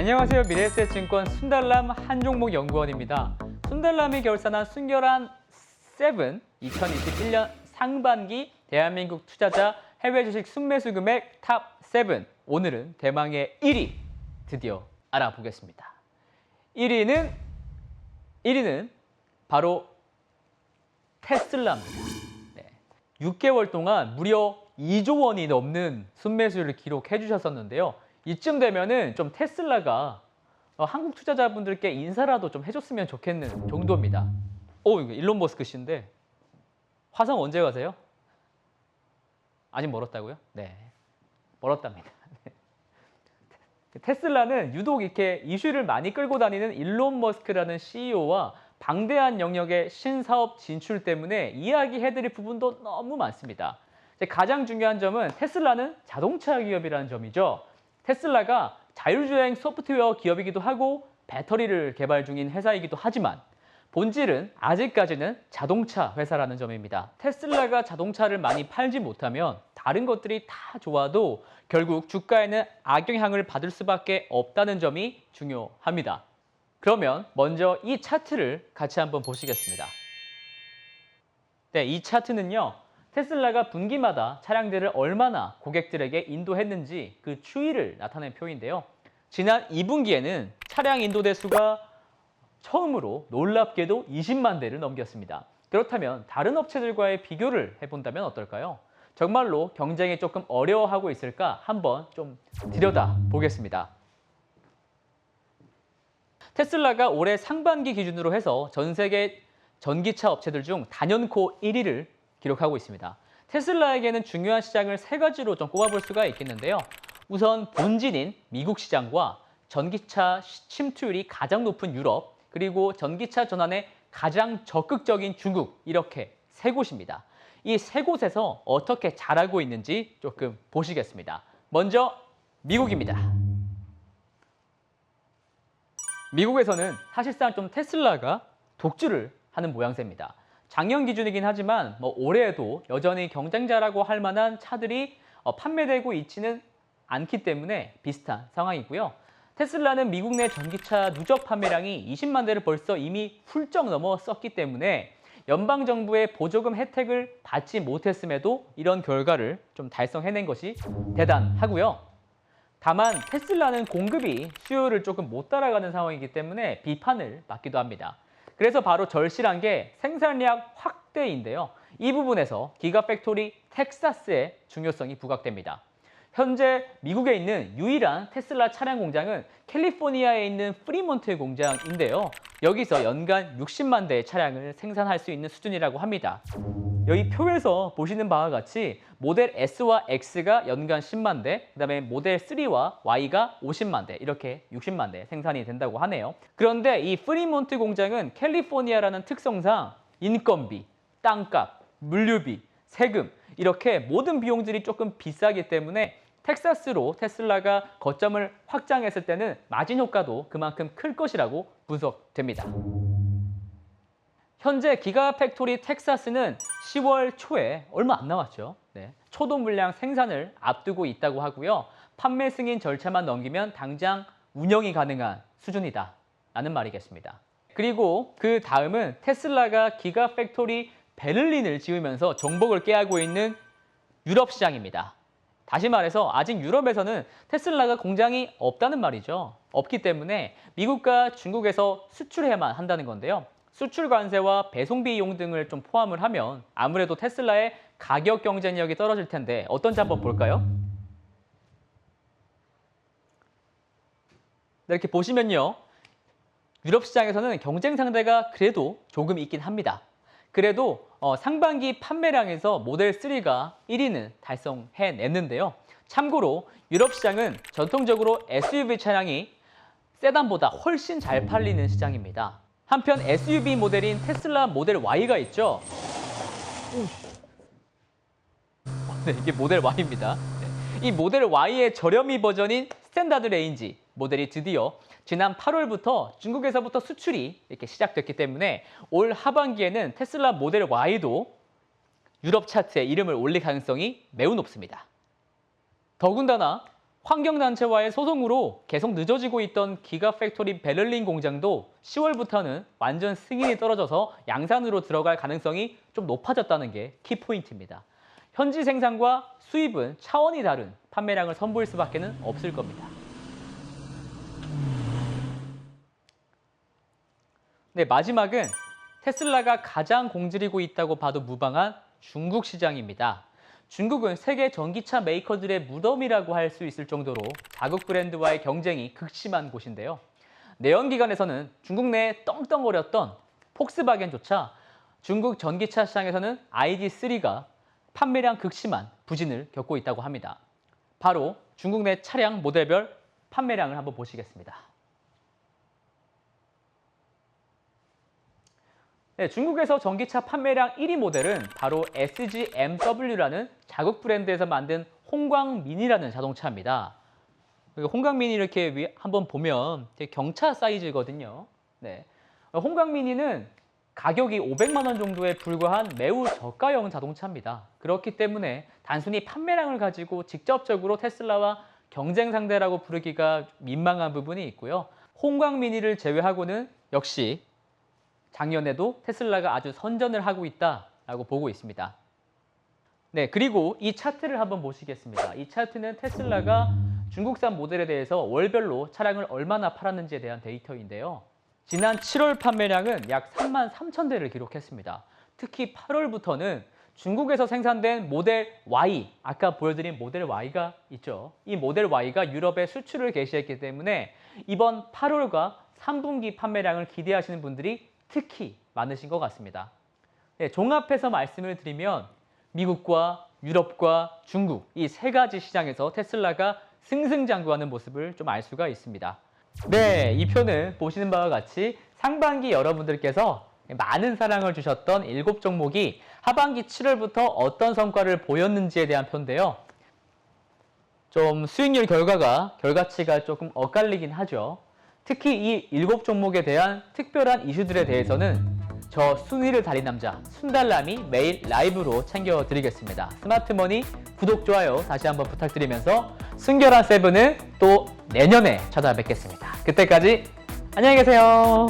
안녕하세요. 미래에셋증권 순달람 한종목 연구원입니다. 순달람이 결산한 순결한 7 2021년 상반기 대한민국 투자자 해외 주식 순매수 금액 탑 7. 오늘은 대망의 1위 드디어 알아보겠습니다. 1위는 바로 테슬라입니다. 6개월 동안 무려 2조 원이 넘는 순매수를 기록해 주셨었는데요. 이쯤 되면은 좀 테슬라가 한국 투자자분들께 인사라도 좀 해줬으면 좋겠는 정도입니다. 이거 일론 머스크 씨인데 화성 언제 가세요? 아직 멀었다고요? 네, 멀었답니다. 테슬라는 유독 이렇게 이슈를 많이 끌고 다니는 일론 머스크라는 CEO와 방대한 영역의 신사업 진출 때문에 이야기해드릴 부분도 너무 많습니다. 가장 중요한 점은 테슬라는 자동차 기업이라는 점이죠. 테슬라가 자율주행 소프트웨어 기업이기도 하고 배터리를 개발 중인 회사이기도 하지만 본질은 아직까지는 자동차 회사라는 점입니다. 테슬라가 자동차를 많이 팔지 못하면 다른 것들이 다 좋아도 결국 주가에는 악영향을 받을 수밖에 없다는 점이 중요합니다. 그러면 먼저 이 차트를 같이 한번 보시겠습니다. 네, 이 차트는요. 테슬라가 분기마다 차량들을 얼마나 고객들에게 인도했는지 그 추이를 나타낸 표인데요. 지난 2분기에는 차량 인도 대수가 처음으로 놀랍게도 20만 대를 넘겼습니다. 그렇다면 다른 업체들과의 비교를 해본다면 어떨까요? 정말로 경쟁이 조금 어려워하고 있을까 한번 좀 들여다보겠습니다. 테슬라가 올해 상반기 기준으로 해서 전 세계 전기차 업체들 중 단연코 1위를 기록하고 있습니다. 테슬라에게는 중요한 시장을 세 가지로 좀 꼽아볼 수가 있겠는데요. 우선 본진인 미국 시장과 전기차 침투율이 가장 높은 유럽, 그리고 전기차 전환에 가장 적극적인 중국, 이렇게 세 곳입니다. 이 세 곳에서 어떻게 잘하고 있는지 조금 보시겠습니다. 먼저 미국입니다. 미국에서는 사실상 좀 테슬라가 독주를 하는 모양새입니다. 작년 기준이긴 하지만 올해에도 여전히 경쟁자라고 할 만한 차들이 판매되고 있지는 않기 때문에 비슷한 상황이고요. 테슬라는 미국 내 전기차 누적 판매량이 20만 대를 벌써 이미 훌쩍 넘어섰기 때문에 연방정부의 보조금 혜택을 받지 못했음에도 이런 결과를 좀 달성해낸 것이 대단하고요. 다만 테슬라는 공급이 수요를 조금 못 따라가는 상황이기 때문에 비판을 받기도 합니다. 그래서 바로 절실한 게 생산량 확대인데요. 이 부분에서 기가팩토리 텍사스의 중요성이 부각됩니다. 현재 미국에 있는 유일한 테슬라 차량 공장은 캘리포니아에 있는 프리몬트 공장인데요. 여기서 연간 60만 대의 차량을 생산할 수 있는 수준이라고 합니다. 여기 표에서 보시는 바와 같이 모델 S와 X가 연간 10만 대, 그다음에 모델 3와 Y가 50만 대, 이렇게 60만 대 생산이 된다고 하네요. 그런데 이 프리몬트 공장은 캘리포니아라는 특성상 인건비, 땅값, 물류비, 세금, 이렇게 모든 비용들이 조금 비싸기 때문에 텍사스로 테슬라가 거점을 확장했을 때는 마진 효과도 그만큼 클 것이라고 분석됩니다. 현재 기가팩토리 텍사스는 10월 초에 얼마 안 남았죠. 초도 물량 생산을 앞두고 있다고 하고요. 판매 승인 절차만 넘기면 당장 운영이 가능한 수준이다 라는 말이겠습니다. 그리고 그 다음은 테슬라가 기가팩토리 베를린을 지으면서 정복을 꾀하고 있는 유럽 시장입니다. 다시 말해서 아직 유럽에서는 테슬라가 공장이 없다는 말이죠. 없기 때문에 미국과 중국에서 수출해야만 한다는 건데요. 수출 관세와 배송 비용 등을 좀 포함을 하면 아무래도 테슬라의 가격 경쟁력이 떨어질 텐데 어떤지 한번 볼까요? 이렇게 보시면요. 유럽 시장에서는 경쟁 상대가 그래도 조금 있긴 합니다. 그래도 상반기 판매량에서 모델 3가 1위는 달성해냈는데요. 참고로 유럽 시장은 전통적으로 SUV 차량이 세단보다 훨씬 잘 팔리는 시장입니다. 한편 SUV 모델인 테슬라 모델 Y가 있죠. 이게 모델 Y입니다. 이 모델 Y의 저렴이 버전인 스탠다드 레인지 모델이 드디어 지난 8월부터 중국에서부터 수출이 이렇게 시작됐기 때문에 올 하반기에는 테슬라 모델 Y도 유럽 차트에 이름을 올릴 가능성이 매우 높습니다. 더군다나 환경단체와의 소송으로 계속 늦어지고 있던 기가팩토리 베를린 공장도 10월부터는 완전 승인이 떨어져서 양산으로 들어갈 가능성이 좀 높아졌다는 게 키포인트입니다. 현지 생산과 수입은 차원이 다른 판매량을 선보일 수밖에 없을 겁니다. 네, 마지막은 테슬라가 가장 공들이고 있다고 봐도 무방한 중국 시장입니다. 중국은 세계 전기차 메이커들의 무덤이라고 할 수 있을 정도로 자국 브랜드와의 경쟁이 극심한 곳인데요. 내연기관에서는 중국 내에 떵떵거렸던 폭스바겐조차 중국 전기차 시장에서는 ID.3가 판매량 극심한 부진을 겪고 있다고 합니다. 바로 중국 내 차량 모델별 판매량을 한번 보시겠습니다. 네, 중국에서 전기차 판매량 1위 모델은 바로 SGMW라는 자국 브랜드에서 만든 홍광민이라는 자동차입니다. 홍광민이 이렇게 한번 보면 되게 경차 사이즈거든요. 네. 홍광민이는 가격이 500만 원 정도에 불과한 매우 저가형 자동차입니다. 그렇기 때문에 단순히 판매량을 가지고 직접적으로 테슬라와 경쟁 상대라고 부르기가 민망한 부분이 있고요. 홍광민이를 제외하고는 역시 작년에도 테슬라가 아주 선전을 하고 있다라고 보고 있습니다. 네, 그리고 이 차트를 한번 보시겠습니다. 이 차트는 테슬라가 중국산 모델에 대해서 월별로 차량을 얼마나 팔았는지에 대한 데이터인데요. 지난 7월 판매량은 약 3만 3천 대를 기록했습니다. 특히 8월부터는 중국에서 생산된 모델 Y, 아까 보여드린 모델 Y가 있죠. 이 모델 Y가 유럽에 수출을 개시했기 때문에 이번 8월과 3분기 판매량을 기대하시는 분들이 특히 많으신 것 같습니다. 네, 종합해서 말씀을 드리면 미국과 유럽과 중국 이 세 가지 시장에서 테슬라가 승승장구하는 모습을 좀 알 수가 있습니다. 네, 이 표는 보시는 바와 같이 상반기 여러분들께서 많은 사랑을 주셨던 7종목이 하반기 7월부터 어떤 성과를 보였는지에 대한 표인데요. 좀 수익률 결과치가 조금 엇갈리긴 하죠. 특히 이 7종목에 대한 특별한 이슈들에 대해서는 저 순위를 달린 남자 순달람이 매일 라이브로 챙겨드리겠습니다. 스마트머니 구독, 좋아요 다시 한번 부탁드리면서 순결한 세븐은 또 내년에 찾아뵙겠습니다. 그때까지 안녕히 계세요.